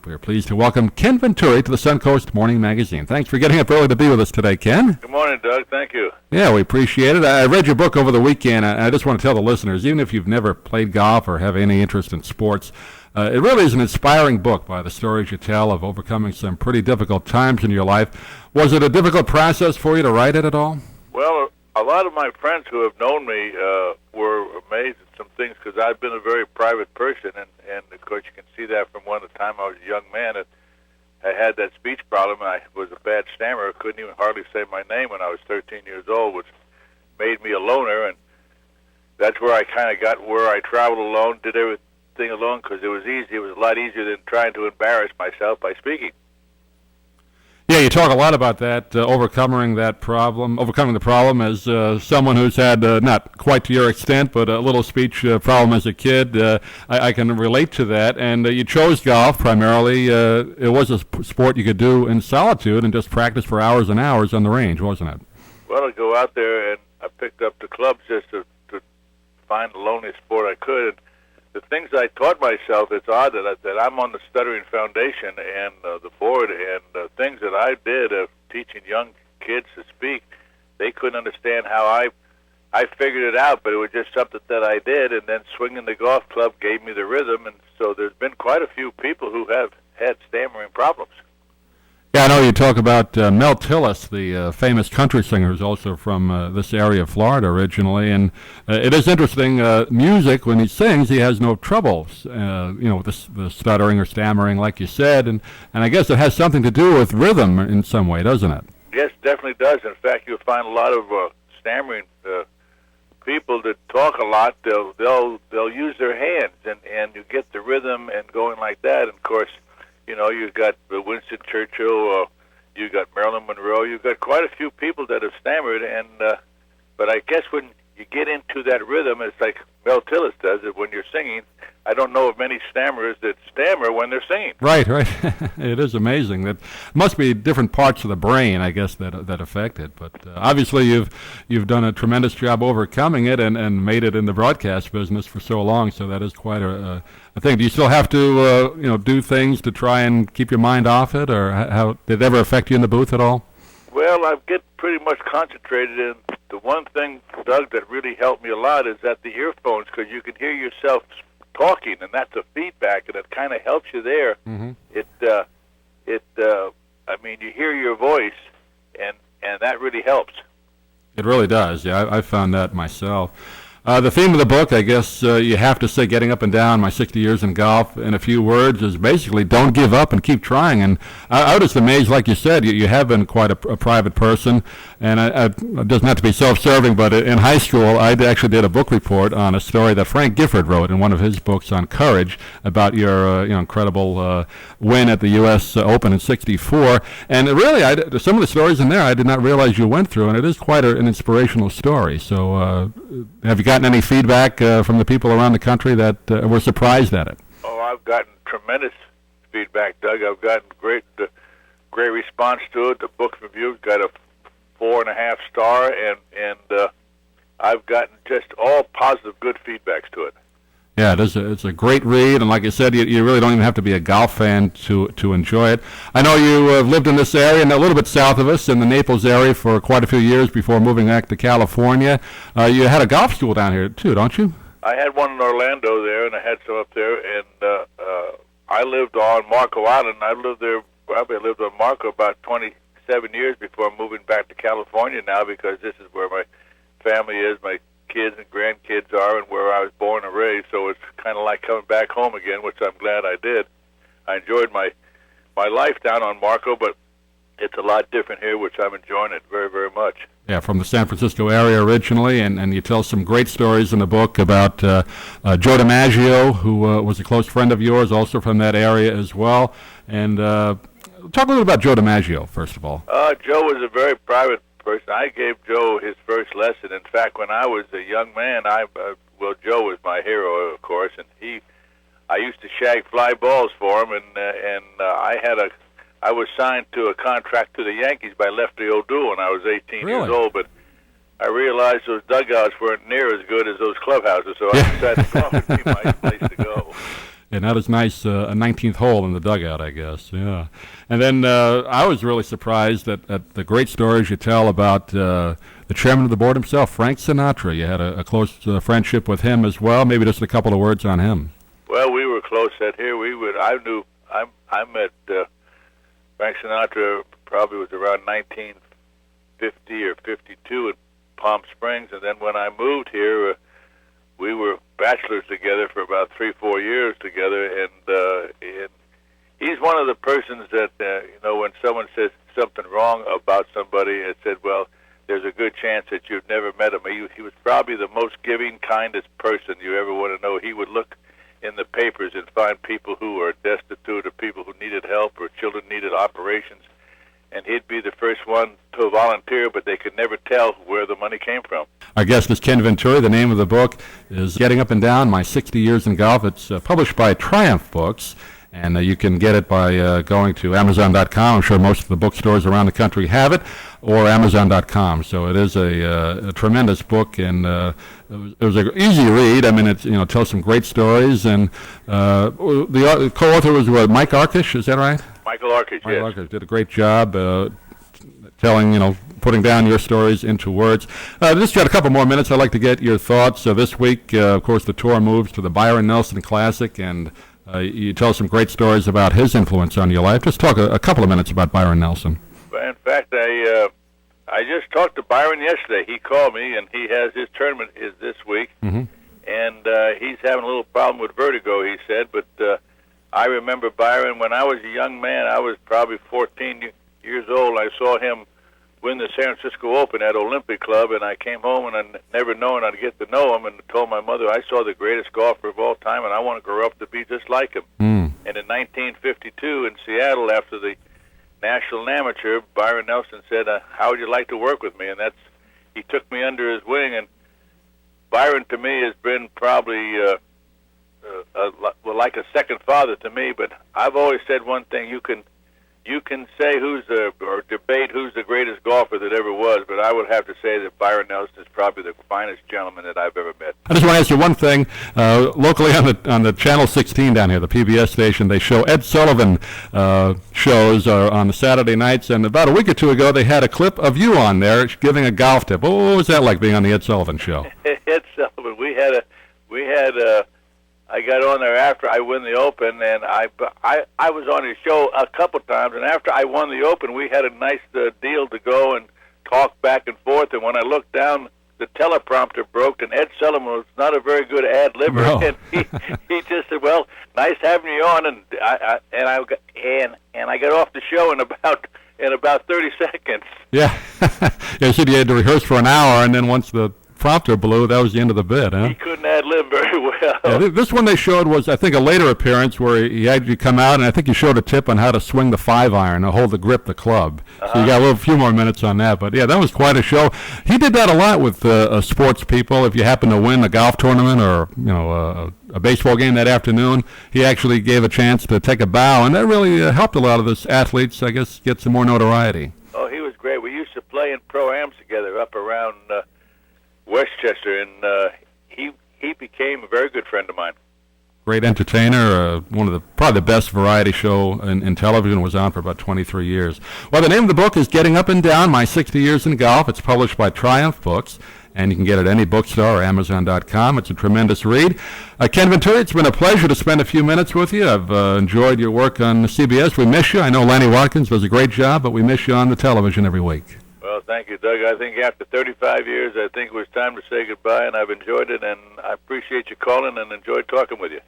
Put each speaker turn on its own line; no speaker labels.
We are pleased to welcome Ken Venturi to the Suncoast Morning Magazine. Thanks for getting up early to be with us today, Ken.
Good morning, Doug. Thank you.
Yeah, we appreciate it. I read your book over the weekend. I just want to tell the listeners, even if you've never played golf or have any interest in sports, it really is an inspiring book by the stories you tell of overcoming some pretty difficult times in your life. Was it a difficult process for you to write it at all?
Well, a lot of my friends who have known me were amazed at some things because I've been a very private person, and of course you can see that from the time I was a young man. I had that speech problem. I was a bad stammerer. Couldn't even hardly say my name when I was 13 years old, which made me a loner, and that's where I kind of got where I traveled alone, did everything alone because it was easy. It was a lot easier than trying to embarrass myself by speaking.
Yeah, you talk a lot about that, overcoming the problem as someone who's had, not quite to your extent, but a little speech problem as a kid. I can relate to that. And you chose golf primarily. It was a sport you could do in solitude and just practice for hours and hours on the range, wasn't it?
Well, I'd go out there, and I picked up the clubs just to find the loneliest sport I could. And the things I taught myself, it's odd that I'm on the Stuttering Foundation and the board, and things that I did of teaching young kids to speak, they couldn't understand how I figured it out, but it was just something that I did, and then swinging the golf club gave me the rhythm, and so there's been quite a few people who have had stammering problems.
Yeah, I know you talk about Mel Tillis, the famous country singer who's also from this area of Florida originally, and it is interesting, music, when he sings, he has no troubles, with the stuttering or stammering, like you said, and I guess it has something to do with rhythm in some way, doesn't it?
Yes, it definitely does. In fact, you'll find a lot of stammering people that talk a lot, they'll use their hands, and you get the rhythm and going like that, and of course, you've got Winston Churchill, you've got Marilyn Monroe, you've got quite a few people that have stammered, but I guess when you get into that rhythm, it's like Mel Tillis does it when you're singing. I don't know of many stammerers that stammer when they're singing.
Right. It is amazing. That must be different parts of the brain, I guess, that affect it. But obviously, you've done a tremendous job overcoming it and made it in the broadcast business for so long. So that is quite a thing. Do you still have to do things to try and keep your mind off it, or how did it ever affect you in the booth at all?
Well, I get pretty much concentrated in the one thing, Doug, that really helped me a lot is that the earphones, because you can hear yourself talking, and that's a feedback, and it kind of helps you there.
Mm-hmm.
You hear your voice, and that really helps.
It really does. Yeah, I've found that myself. The theme of the book, I guess you have to say, getting up and down my 60 years in golf in a few words, is basically don't give up and keep trying. And I was amazed, like you said, you have been quite a private person. And it doesn't have to be self-serving, but in high school, I actually did a book report on a story that Frank Gifford wrote in one of his books on courage about your incredible win at the U.S. Open in '64. And really, some of the stories in there I did not realize you went through, and it is quite an inspirational story. So have you gotten any feedback from the people around the country that were surprised at it?
Oh, I've gotten tremendous feedback, Doug. I've gotten great response to it. The book review got a 4.5 star, and I've gotten just all positive, good feedbacks to it.
Yeah, it's a great read, and like I said, you really don't even have to be a golf fan to enjoy it. I know you have lived in this area and a little bit south of us in the Naples area for quite a few years before moving back to California. You had a golf school down here too, don't you?
I had one in Orlando there, and I had some up there, and I lived on Marco Island. I lived on Marco about 27 years before moving back to California now, because this is where my family is, my kids and grandkids are, and where I was born and raised, so it's kind of like coming back home again, which I'm glad I did. I enjoyed my life down on Marco, but it's a lot different here, which I'm enjoying it very, very much.
Yeah, from the San Francisco area originally, and you tell some great stories in the book about Joe DiMaggio, who was a close friend of yours, also from that area as well. And talk a little about Joe DiMaggio, first of all.
Joe was a very private person. I gave Joe his first lesson. In fact, when I was a young man, Joe was my hero, of course, and I used to shag fly balls for him, and I was signed to a contract to the Yankees by Lefty O'Doul when I was 18
Really?
years old, but I realized those dugouts weren't near as good as those clubhouses, so I decided golf would be my place to go.
And that is nice, a 19th hole in the dugout, I guess. Yeah. And then I was really surprised at the great stories you tell about the chairman of the board himself, Frank Sinatra. You had a close friendship with him as well. Maybe just a couple of words on him.
Well, we were close at here. I met Frank Sinatra probably was around 1950 or 52 in Palm Springs, and then when I moved here, we were bachelors together for about 3-4 years together, and he's one of the persons that when someone says something wrong about somebody, it said, well, there's a good chance that you've never met him. He was probably the most giving, kindest person you ever want to know. He would look in the papers and find people who are destitute or people who needed help or children needed operations, and he'd be the first one to volunteer, but they could never tell where the money came from.
Our guest is Ken Venturi. The name of the book is Getting Up and Down, My 60 Years in Golf. It's published by Triumph Books, and you can get it by going to Amazon.com. I'm sure most of the bookstores around the country have it, or Amazon.com. So it is a tremendous book, and it was an easy read. I mean, it tells some great stories, and the co-author was Mike Arkish. Is that right?
Michael Arkish, yes.
Michael Arkish did a great job telling, putting down your stories into words. Just got a couple more minutes. I'd like to get your thoughts. This week, of course, the tour moves to the Byron Nelson Classic, and you tell some great stories about his influence on your life. Just talk a couple of minutes about Byron Nelson.
In fact, I just talked to Byron yesterday. He called me, and he has his tournament is this week, and he's having a little problem with vertigo, he said. But I remember Byron when I was a young man. I was probably 14 years old. I saw him win the San Francisco Open at Olympic Club, and I came home and I never known I'd get to know him, and told my mother I saw the greatest golfer of all time, and I want to grow up to be just like him. And in 1952 in Seattle, after the National and Amateur, Byron Nelson said, how would you like to work with me? And he took me under his wing, and Byron to me has been probably like a second father to me. But I've always said one thing: you can say or debate who's the greatest golfer that ever was, but I would have to say that Byron Nelson is probably the finest gentleman that I've ever met.
I just want to ask you one thing. Locally on the Channel 16 down here, the PBS station, they show Ed Sullivan shows on the Saturday nights, and about a week or two ago they had a clip of you on there giving a golf tip. What was that like, being on the Ed Sullivan show?
Ed Sullivan, we had I got on there after I won the Open, and I was on his show a couple times, and after I won the Open, we had a nice deal to go and talk back and forth, and when I looked down, the teleprompter broke, and Ed Sullivan was not a very good ad-libber, and he just said, well, nice having you on, and I got off the show in about 30 seconds.
Yeah. You said you had to rehearse for an hour, and then once the prompter blew, that was the end of the bid, huh?
He couldn't ad-lib very well.
Yeah, this one they showed was, I think, a later appearance where he had you come out, and I think you showed a tip on how to swing the 5-iron, to hold the grip, the club. So you got a few more minutes on that. But, yeah, that was quite a show. He did that a lot with sports people. If you happen to win a golf tournament or, a baseball game that afternoon, he actually gave a chance to take a bow, and that really helped a lot of those athletes, I guess, get some more notoriety.
Oh, he was great. We used to play in pro-ams together up around Westchester, and he became a very good friend of mine.
Great entertainer, one of probably the best variety show in television, was on for about 23 years. Well, the name of the book is Getting Up and Down, My 60 Years in Golf. It's published by Triumph Books, and you can get it at any bookstore or Amazon.com. It's a tremendous read. Ken Venturi, it's been a pleasure to spend a few minutes with you. I've enjoyed your work on CBS. We miss you. I know Lanny Watkins does a great job, but we miss you on the television every week.
Well, thank you, Doug. I think after 35 years, I think it was time to say goodbye, and I've enjoyed it, and I appreciate you calling and enjoyed talking with you.